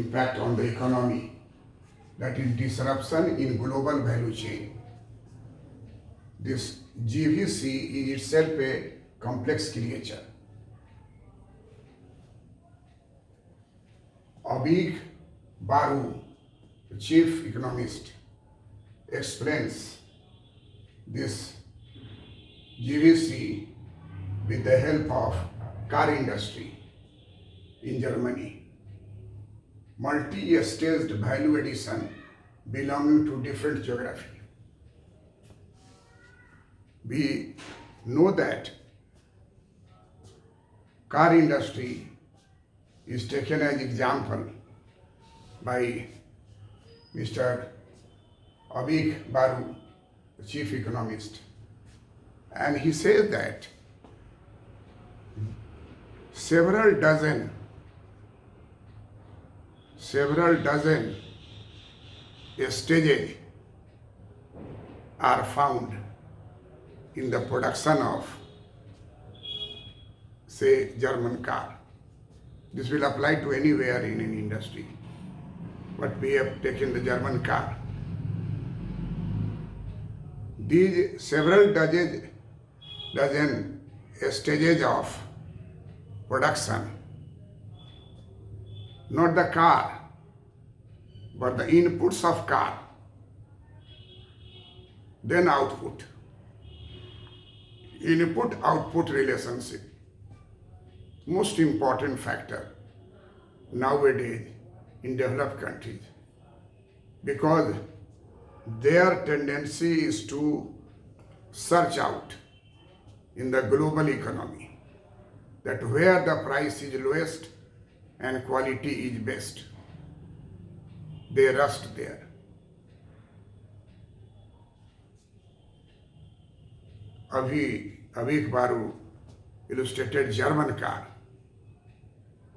impact on the economy, that is disruption in global value chain. This GVC is itself a complex creature. Abhig Baru, the chief economist, explains this GVC with the help of car industry in Germany. Multi-staged value addition belonging to different geography. We know that car industry is taken as example by Mr. Abhig Baru, the chief economist. And he says that several dozen stages are found in the production of, say, German car. This will apply to anywhere in any industry. But we have taken the German car. These several dozen stages of production, not the car, but the inputs of car, then output. Input-output relationship, most important factor nowadays in developed countries, because their tendency is to search out in the global economy that where the price is lowest and quality is best, they rust there. Abhig Baru illustrated German car.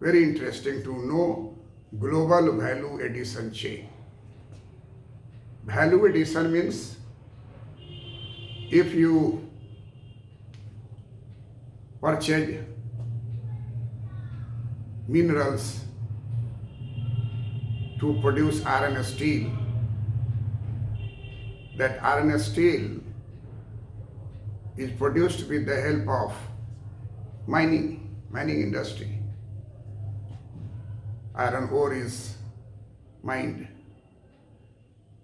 Very interesting to know global value addition chain. Value addition means if you purchase minerals to produce iron and steel, that iron and steel is produced with the help of mining industry. Iron ore is mined.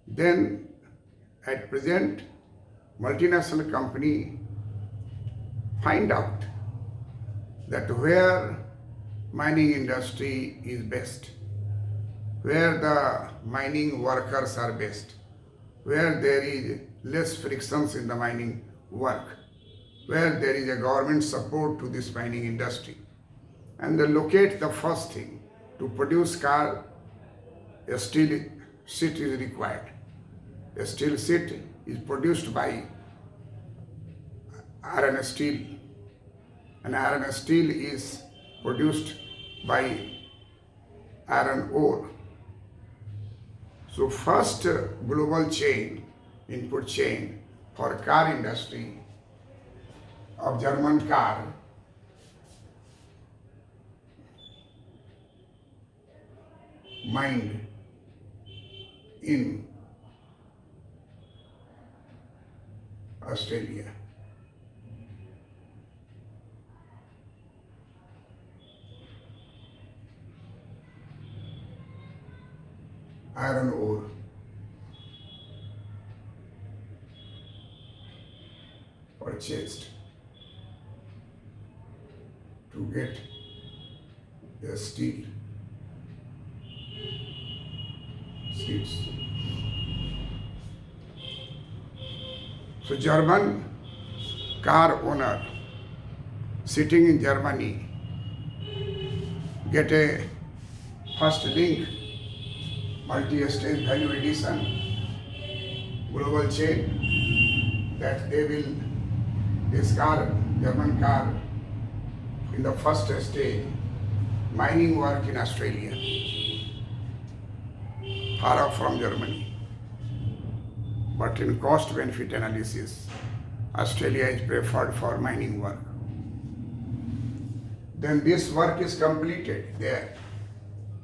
Then at present, multinational company find out that where mining industry is best, where the mining workers are best, where there is less frictions in the mining work, where there is a government support to this mining industry, and they locate the first thing to produce car, a steel sheet is required. A steel sheet is produced by iron and steel, and iron and steel is produced by iron ore. So first global chain, input chain for car industry of German car mined in Australia. Iron ore purchased to get the steel sheets. So German car owner sitting in Germany get a first link, multi-stage value addition, global chain, that they will, this car, German car, in the first stage, mining work in Australia, far off from Germany. But in cost-benefit analysis, Australia is preferred for mining work. Then this work is completed there.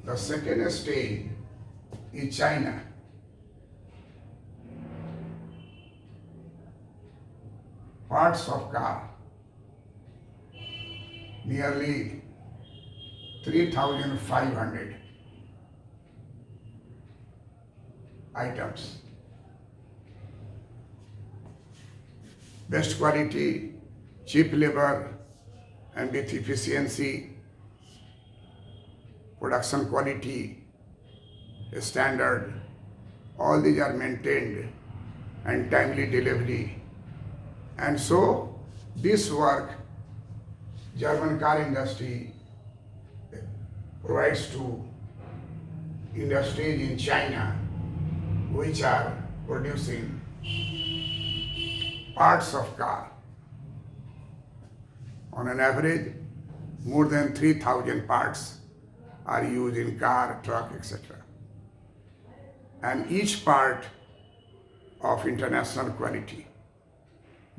The second stage is China. Parts of car, nearly 3,500 items. Best quality, cheap labor, and with efficiency, production quality, standard, all these are maintained, and timely delivery. And so this work German car industry provides to industries in China which are producing parts of car. On an average, more than 3,000 parts are used in car, truck, etc. And each part of international quality,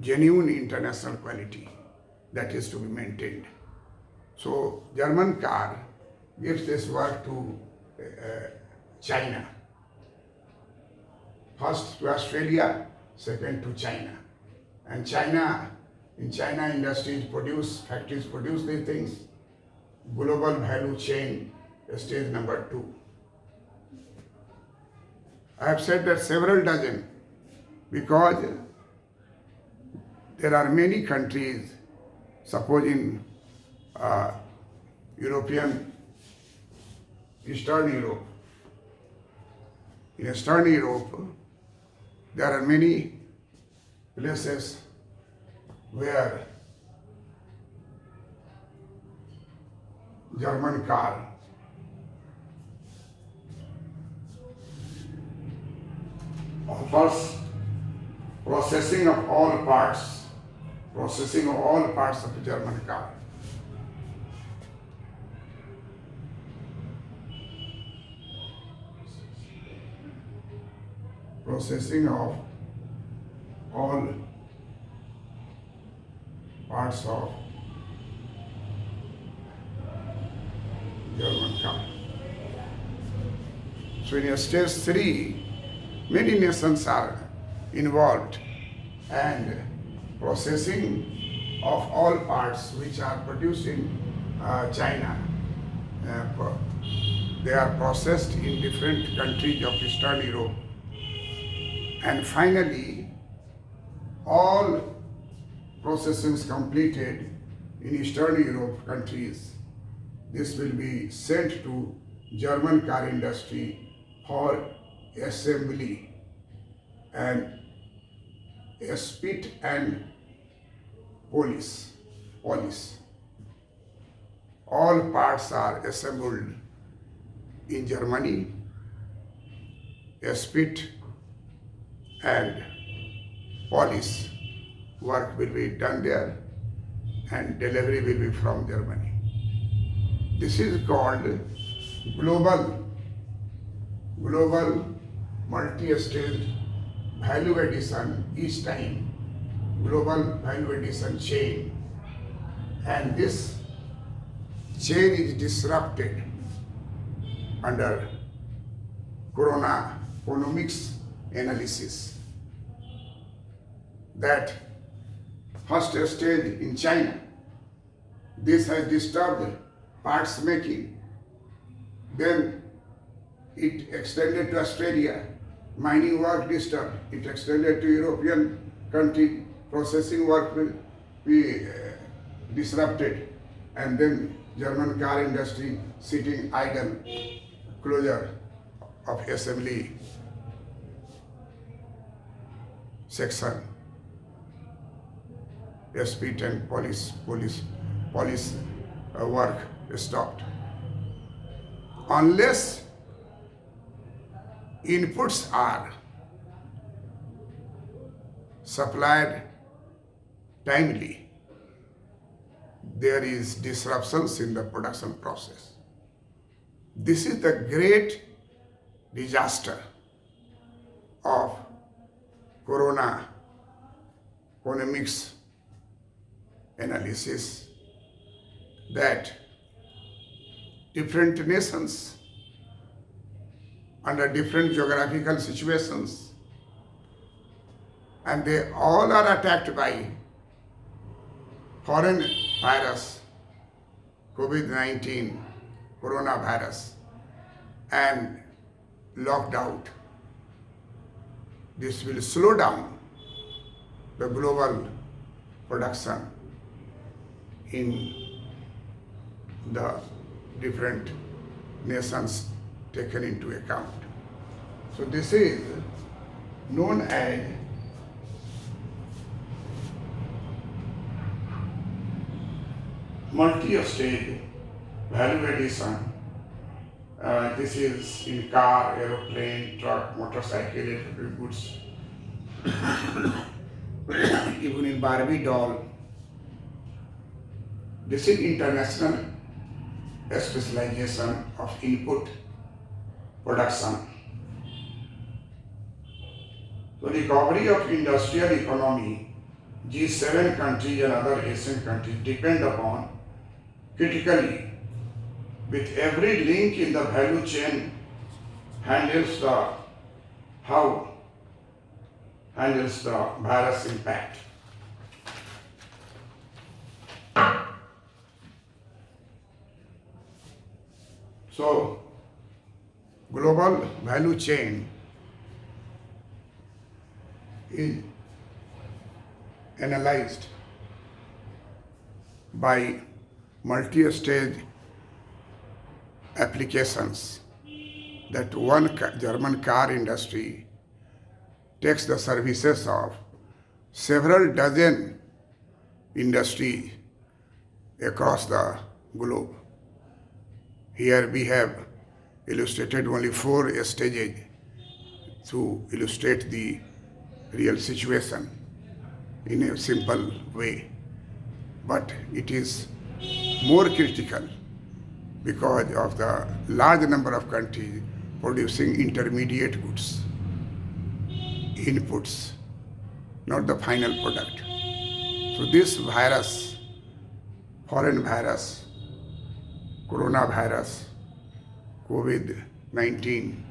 genuine international quality, that is to be maintained. So German car gives this work to China. First to Australia, second to China. And in China industries factories produce these things. Global value chain, stage number 2. I have said that several dozen because there are many countries, suppose in Eastern Europe. In Eastern Europe, there are many places where German car offers processing of all parts of the German car. Processing of all parts of German car. So in stage 3, many nations are involved, and processing of all parts which are produced in China, they are processed in different countries of Eastern Europe. And finally, all processes completed in Eastern Europe countries, this will be sent to German car industry for assembly and spit and polish. All parts are assembled in Germany, spit and polish work will be done there, and delivery will be from Germany. This is called global multi-stage value addition each time, global value addition chain. And this chain is disrupted under Coronanomics analysis. That first stage in China, this has disturbed parts making. Then it extended to Australia, mining work disturbed. It extended to European country, processing work will be disrupted. And then German car industry sitting idle, closure of assembly section, spit and polish work stopped. Unless inputs are supplied timely, there is disruptions in the production process. This is the great disaster of Coronanomics analysis, that different nations under different geographical situations, and they all are attacked by foreign virus, COVID-19, coronavirus, and locked out. This will slow down the global production in the different nations taken into account. So this is known as multi-stage value addition. This is in car, aeroplane, truck, motorcycle, electric goods, even in Barbie doll. This is international specialization of input production. So recovery of industrial economy, G7 countries and other Asian countries depend upon critically with every link in the value chain handles the how handles the virus impact. So global value chain is analyzed by multi-stage applications that one German car industry takes the services of several dozen industries across the globe. Here we have illustrated only 4 stages to illustrate the real situation in a simple way. But it is more critical because of the large number of countries producing intermediate goods, inputs, not the final product. So this virus, foreign virus, coronavirus, COVID-19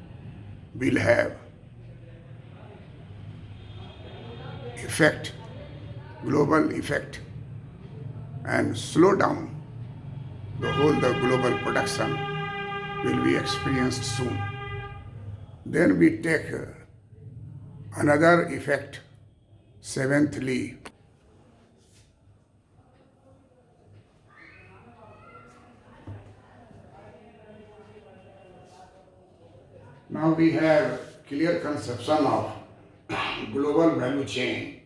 will have effect, global effect, and slow down the global production will be experienced soon. Then we take another effect, seventhly, now we have clear conception of global value chain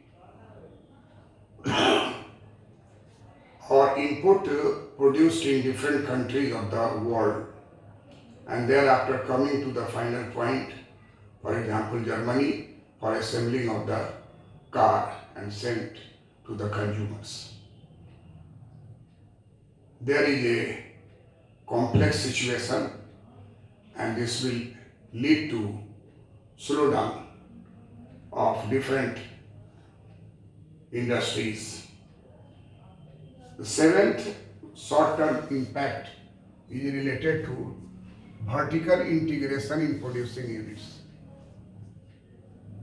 or input produced in different countries of the world, and thereafter coming to the final point, for example Germany, for assembling of the car and sent to the consumers. There is a complex situation, and this will lead to slowdown of different industries. The 7th short-term impact is related to vertical integration in producing units.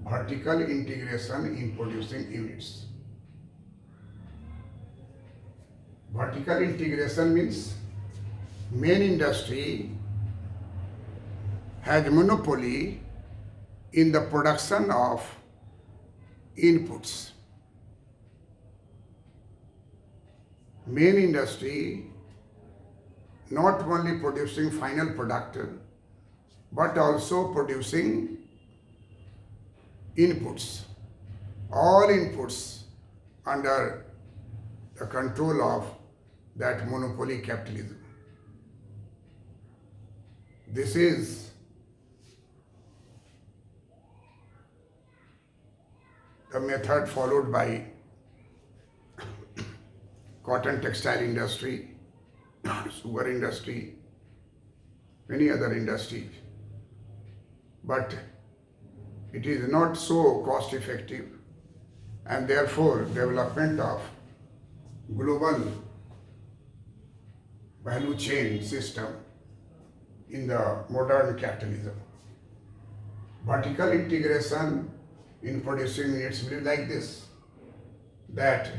Vertical integration in producing units. Vertical integration means main industry has monopoly in the production of inputs. Main industry not only producing final product but also producing inputs. All inputs under the control of that monopoly capitalism. This is the method followed by cotton textile industry, sugar industry, many other industries. But it is not so cost effective, and therefore development of global value chain system in the modern capitalism Vertical integration in producing units will be like this, that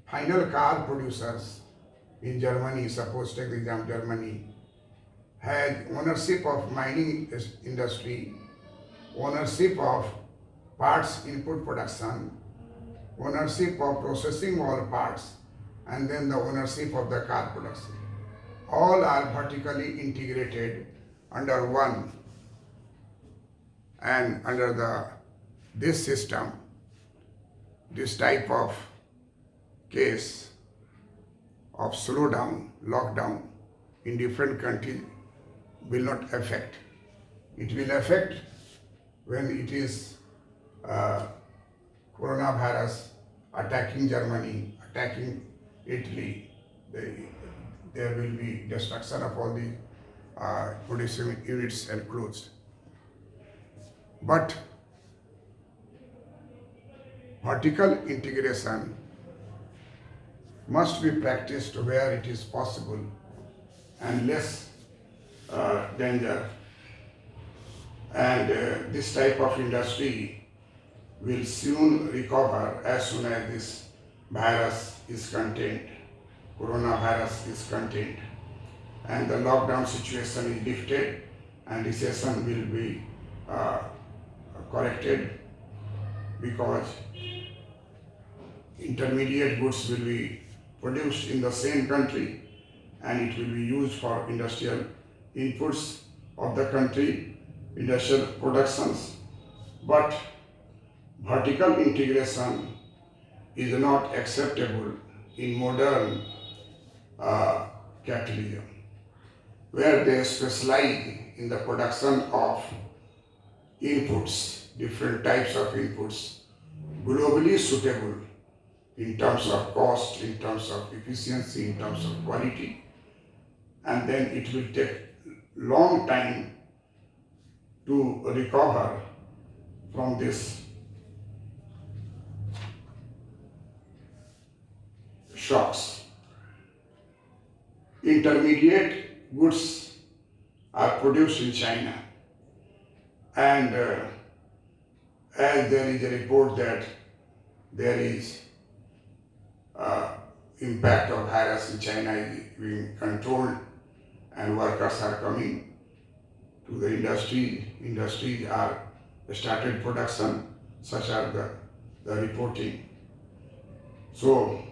final car producers in Germany, suppose take the example Germany, has ownership of mining industry, ownership of parts input production, ownership of processing all parts, and then the ownership of the car production. All are vertically integrated under one, and under this system, this type of case of slowdown, lockdown in different countries will not affect. It will affect when it is coronavirus attacking Germany, attacking Italy. There will be destruction of all the producing units and closed. But vertical integration must be practiced where it is possible and less danger. And this type of industry will soon recover as soon as this virus is contained, coronavirus is contained, and the lockdown situation is lifted and recession will be corrected, because intermediate goods will be produced in the same country and it will be used for industrial inputs of the country, industrial productions. But vertical integration is not acceptable in modern capitalism, where they specialize in the production of inputs, different types of inputs, globally suitable in terms of cost, in terms of efficiency, in terms of quality, and then it will take long time to recover from this shocks. Intermediate goods are produced in China, and as there is a report that there is impact of virus in China is being controlled and workers are coming to the industry. Industries are started production, such as the reporting. So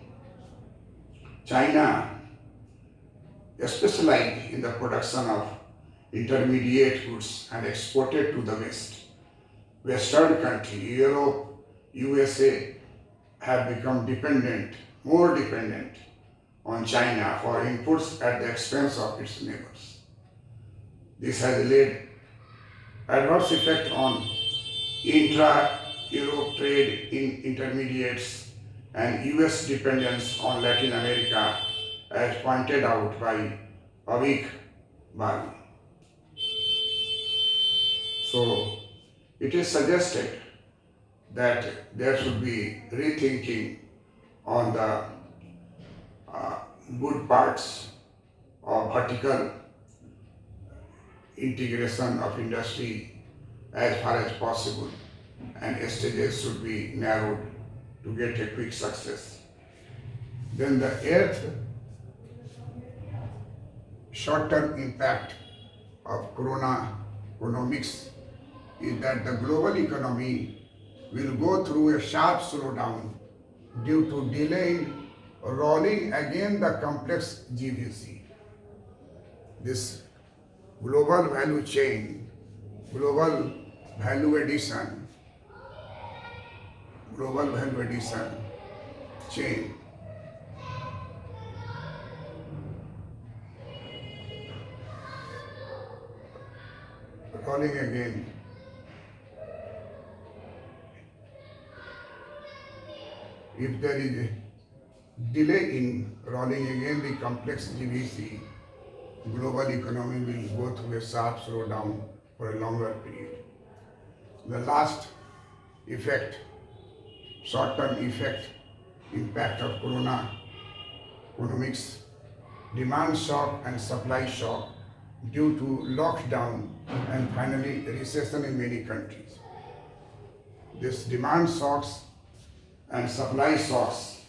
China specialized in the production of intermediate goods and exported to the West. Western country, Europe, USA have become more dependent on China for inputs at the expense of its neighbors. This has led adverse effect on intra-Europe trade in intermediates and US dependence on Latin America, as pointed out by Avik Balu. So it is suggested that there should be rethinking on the good parts of vertical integration of industry as far as possible, and stages should be narrowed to get a quick success. Then the eighth short-term impact of Coronanomics is that the global economy will go through a sharp slowdown due to delay in rolling again the complex GVC. This global value chain, global value addition chain rolling again. If there is a delay in rolling again the complex GVC, global economy will go through a sharp slowdown for a longer period. The last effect, short-term effect, impact of Coronanomics, demand shock and supply shock due to lockdown and finally recession in many countries. This demand shocks and supply shocks,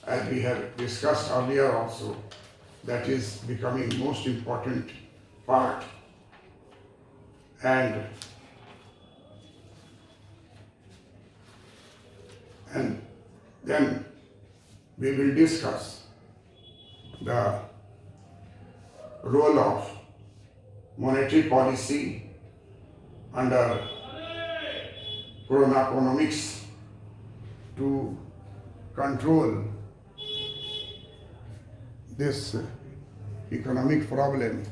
as we have discussed earlier also, that is becoming most important part. And then we will discuss the role of monetary policy under Coronanomics to control this economic problem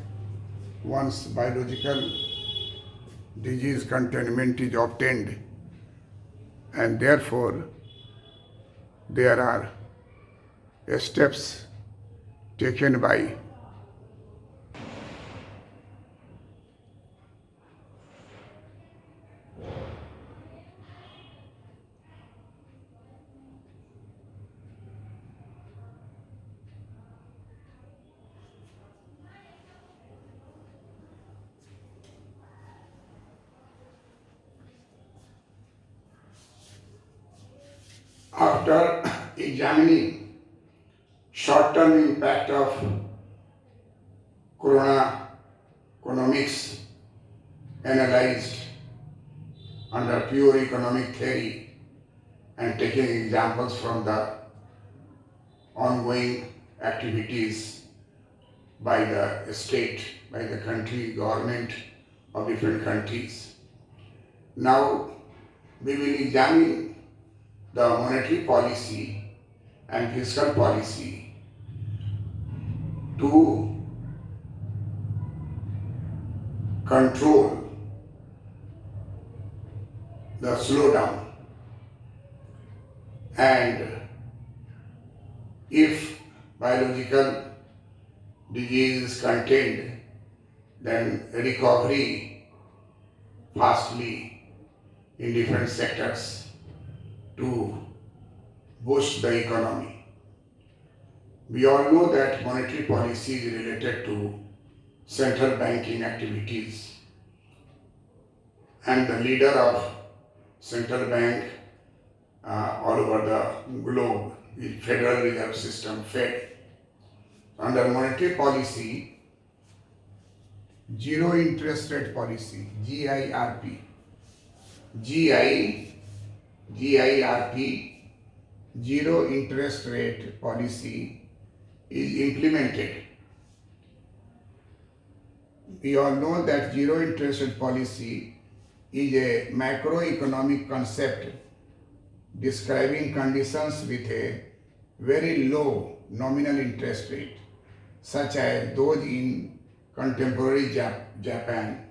once biological disease containment is obtained, and therefore there are steps taken by after examining short-term impact of Coronanomics analyzed under pure economic theory and taking examples from the ongoing activities by the state, by the country, government of different countries. Now we will examine the monetary policy and fiscal policy to control the slowdown, and if biological disease is contained, then recovery fastly in different sectors to boost the economy. We all know that monetary policy is related to central banking activities, and the leader of central bank all over the globe is Federal Reserve System, Fed. Under monetary policy, zero interest rate policy, GIRP, GIRP, zero interest rate policy is implemented. We all know that zero interest rate policy is a macroeconomic concept describing conditions with a very low nominal interest rate, such as those in contemporary Japan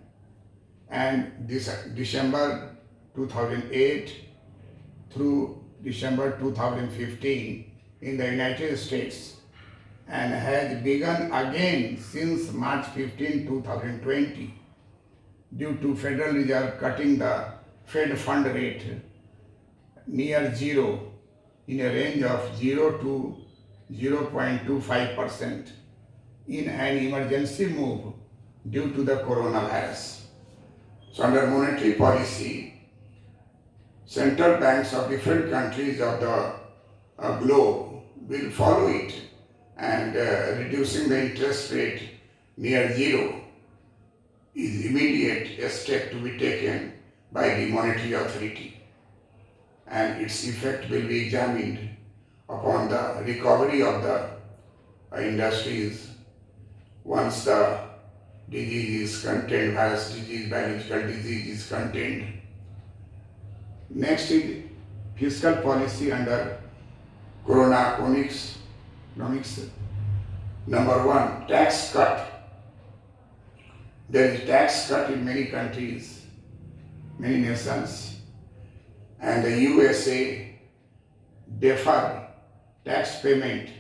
and December 2008 through December 2015 in the United States, and has begun again since March 15, 2020 due to Federal Reserve cutting the Fed fund rate near zero in a range of 0 to 0.25% in an emergency move due to the coronavirus. So under monetary policy, central banks of different countries of the globe will follow it, and reducing the interest rate near zero is immediate step to be taken by the monetary authority, and its effect will be examined upon the recovery of the industries once the disease is contained, virus disease, biological disease is contained. Next is fiscal policy under Coronanomics. Number one, tax cut. There is tax cut in many countries, many nations, and the USA defer tax payment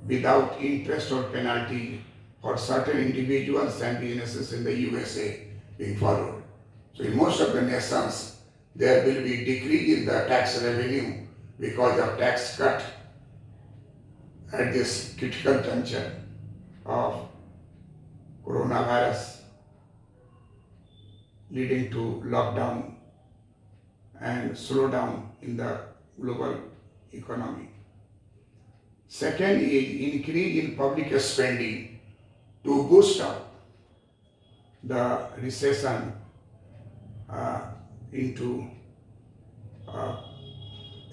without interest or penalty for certain individuals and businesses in the USA being followed. So in most of the nations, there will be decrease in the tax revenue because of tax cut at this critical juncture of coronavirus leading to lockdown and slowdown in the global economy. Second is increase in public spending to boost up the recession into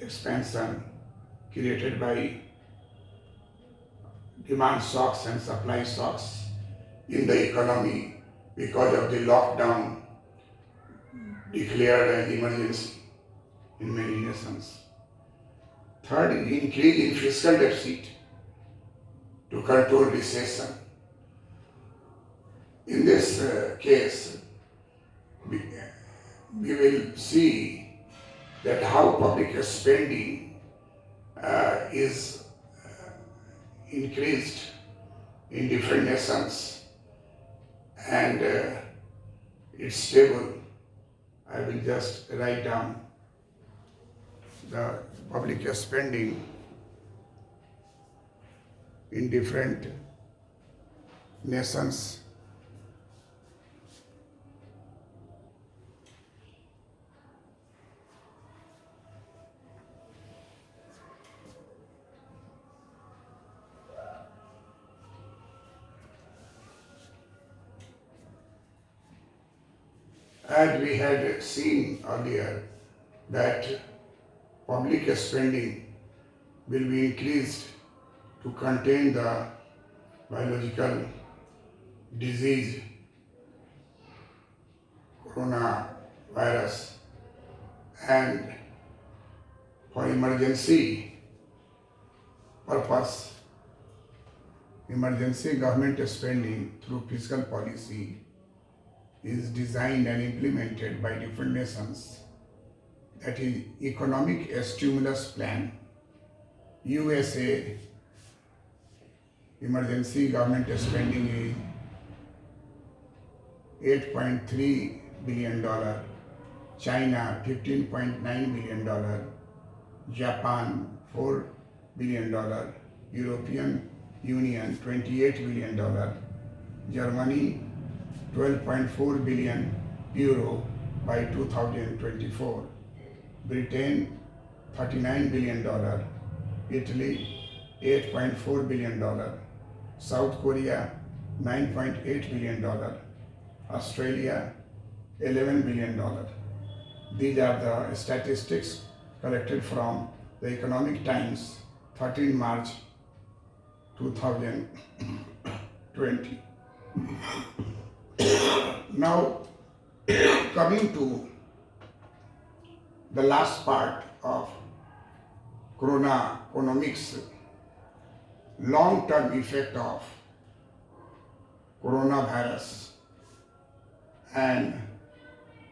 expansion created by demand shocks and supply shocks in the economy because of the lockdown declared as emergency in many nations. Third, increase in fiscal deficit to control recession. In this case, we will see that how public spending is increased in different nations and it's stable. I will just write down the public spending in different nations. As we had seen earlier, that public spending will be increased to contain the biological disease, coronavirus, and for emergency purpose, emergency government spending through fiscal policy is designed and implemented by different nations. That is Economic Stimulus Plan. USA emergency government spending is $8.3 billion, China $15.9 billion, Japan $4 billion, European Union $28 billion, Germany 12.4 billion euro by 2024, Britain $39 billion, Italy $8.4 billion, South Korea $9.8 billion, Australia $11 billion. These are the statistics collected from the Economic Times, 13 March 2020. Now, coming to the last part of Coronanomics, long-term effect of coronavirus, and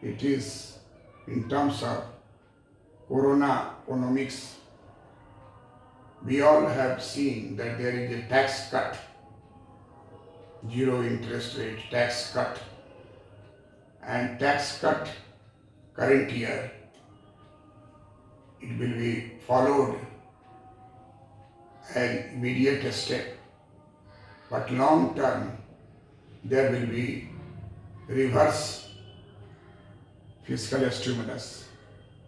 it is in terms of Coronanomics. We all have seen that there is a tax cut, zero interest rate tax cut, and tax cut current year, it will be followed an immediate step, but long term there will be reverse fiscal stimulus,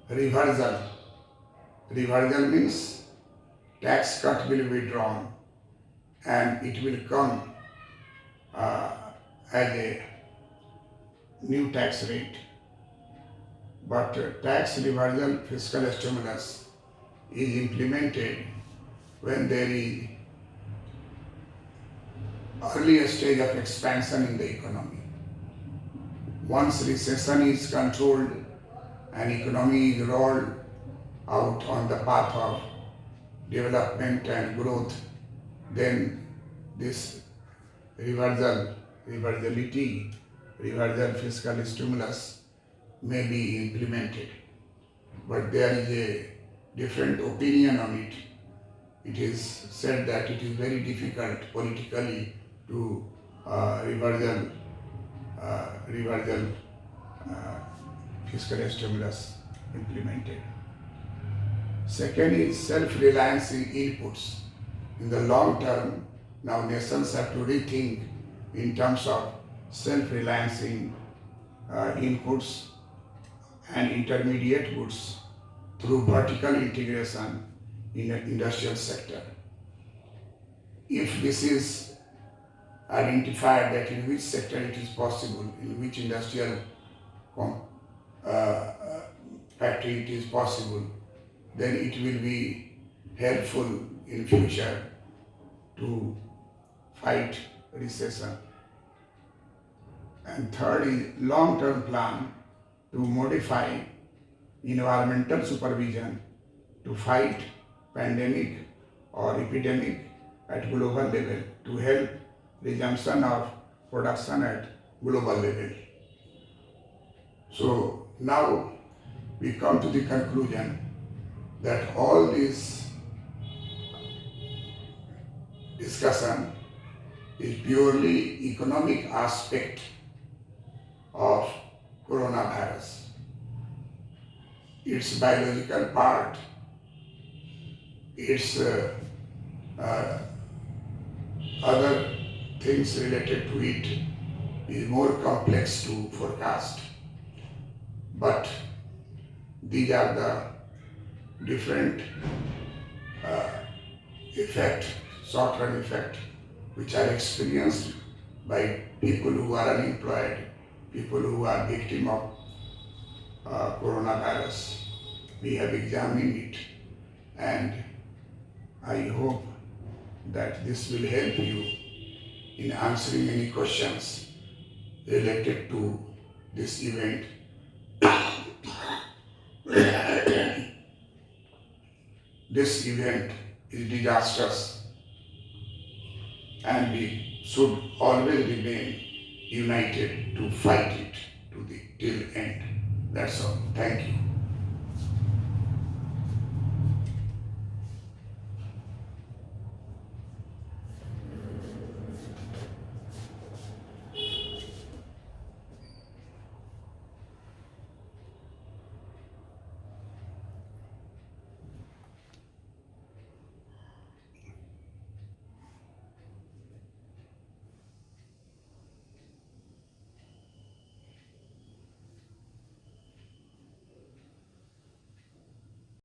reversal. Reversal means tax cut will be drawn and it will come as a new tax rate. But tax reversal fiscal stimulus is implemented when there is early stage of expansion in the economy. Once recession is controlled and economy is rolled out on the path of development and growth, then this reversal fiscal stimulus may be implemented. But there is a different opinion on it. It is said that it is very difficult politically to reversal fiscal stimulus implemented. Second is self-reliance in inputs. In the long term, now nations have to rethink in terms of self-reliance in inputs and intermediate goods through vertical integration in an industrial sector. If this is identified that in which sector it is possible, in which industrial com- uh, factory it is possible, then it will be helpful in future to fight recession. And third is long-term plan to modify environmental supervision to fight pandemic or epidemic at global level to help resumption of production at global level. So now we come to the conclusion that all this discussion is purely economic aspect of coronavirus. Its biological part, its other things related to it is more complex to forecast. But these are the different effect, short-term effect, which are experienced by people who are unemployed, people who are victim of coronavirus. We have examined it, and I hope that this will help you in answering any questions related to this event. This event is disastrous, and we should always remain united to fight it to the till end. That's all. Thank you.